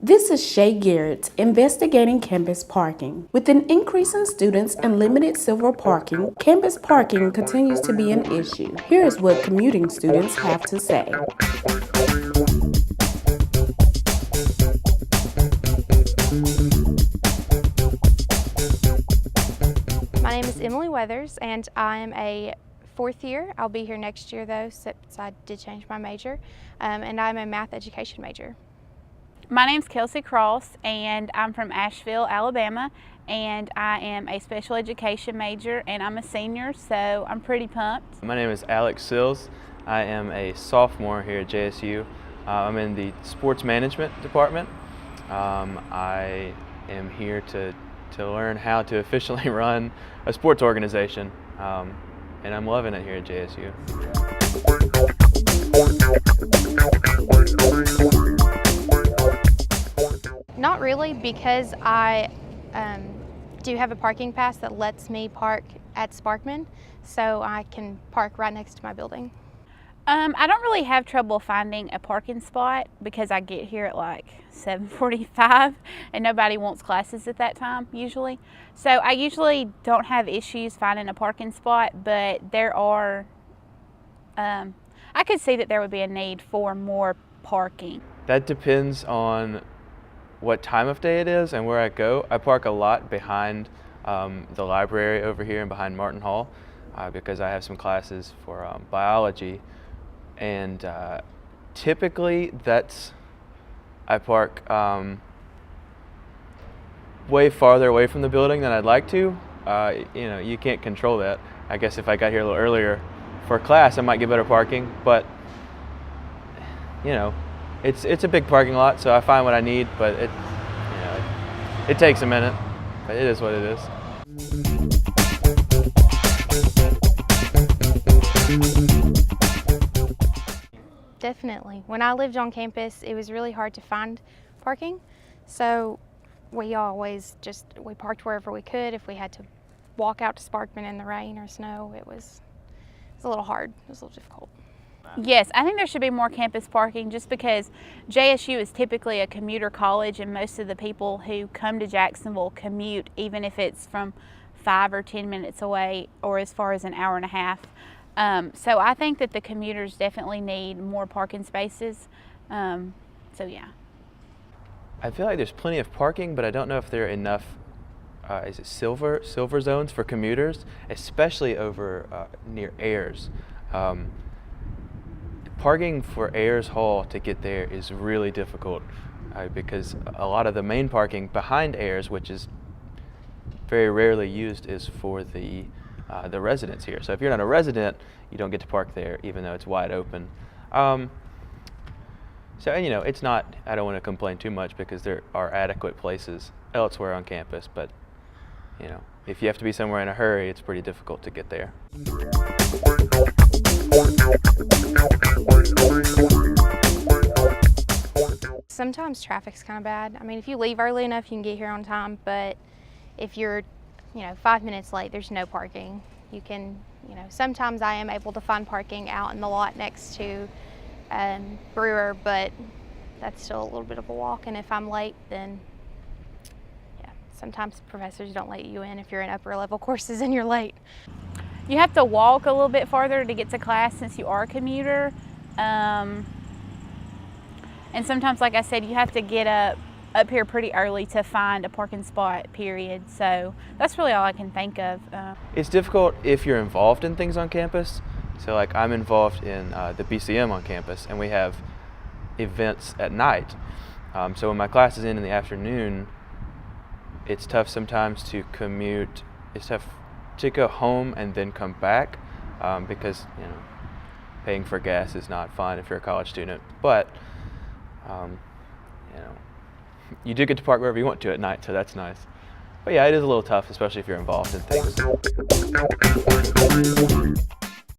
This is Shay Garrett, investigating campus parking. With an increase in students and limited silver parking, campus parking continues to be an issue. Here is what commuting students have to say. My name is Emily Weathers, and I am a fourth year. I'll be here next year though, since I did change my major, and I'm a math education major. My name's Kelsey Cross, and I'm from Asheville, Alabama, and I am a special education major, and I'm a senior, so I'm pretty pumped. My name is Alex Sills. I am a sophomore here at JSU. I'm in the sports management department. I am here to learn how to efficiently run a sports organization, and I'm loving it here at JSU. Not really, because I do have a parking pass that lets me park at Sparkman, so I can park right next to my building. I don't really have trouble finding a parking spot because I get here at like 7:45 and nobody wants classes at that time usually. So I usually don't have issues finding a parking spot, but there are, I could see that there would be a need for more parking. That depends on what time of day it is and where I go. I park a lot behind the library over here and behind Martin Hall because I have some classes for biology. And typically I park way farther away from the building than I'd like to. You know, you can't control that. I guess if I got here a little earlier for class, I might get better parking, but you know, it's a big parking lot, so I find what I need, but it takes a minute, but it is what it is. Definitely. When I lived on campus, it was really hard to find parking, so we parked wherever we could. If we had to walk out to Sparkman in the rain or snow, it was a little hard. It was a little difficult. Yes, I think there should be more campus parking just because JSU is typically a commuter college, and most of the people who come to Jacksonville commute, even if it's from 5 or 10 minutes away or as far as an hour and a half. So I think that the commuters definitely need more parking spaces. So yeah. I feel like there's plenty of parking, but I don't know if there are enough is it silver zones for commuters, especially over near Ayers. Parking for Ayers Hall to get there is really difficult because a lot of the main parking behind Ayers, which is very rarely used, is for the residents here. So if you're not a resident, you don't get to park there, even though it's wide open. So you know, it's not. I don't want to complain too much because there are adequate places elsewhere on campus. But you know, if you have to be somewhere in a hurry, it's pretty difficult to get there. Sometimes traffic's kind of bad. I mean, if you leave early enough, you can get here on time, but if you're 5 minutes late, there's no parking. You can, sometimes I am able to find parking out in the lot next to Brewer, but that's still a little bit of a walk. And if I'm late, then yeah, sometimes professors don't let you in if you're in upper level courses and you're late. You have to walk a little bit farther to get to class since you are a commuter. And sometimes, like I said, you have to get up here pretty early to find a parking spot, period. So that's really all I can think of. It's difficult if you're involved in things on campus. So like I'm involved in the BCM on campus, and we have events at night. So when my class is in the afternoon, it's tough sometimes to commute. It's tough to go home and then come back because paying for gas is not fun if you're a college student. But you do get to park wherever you want to at night, so that's nice. But yeah, it is a little tough, especially if you're involved in things.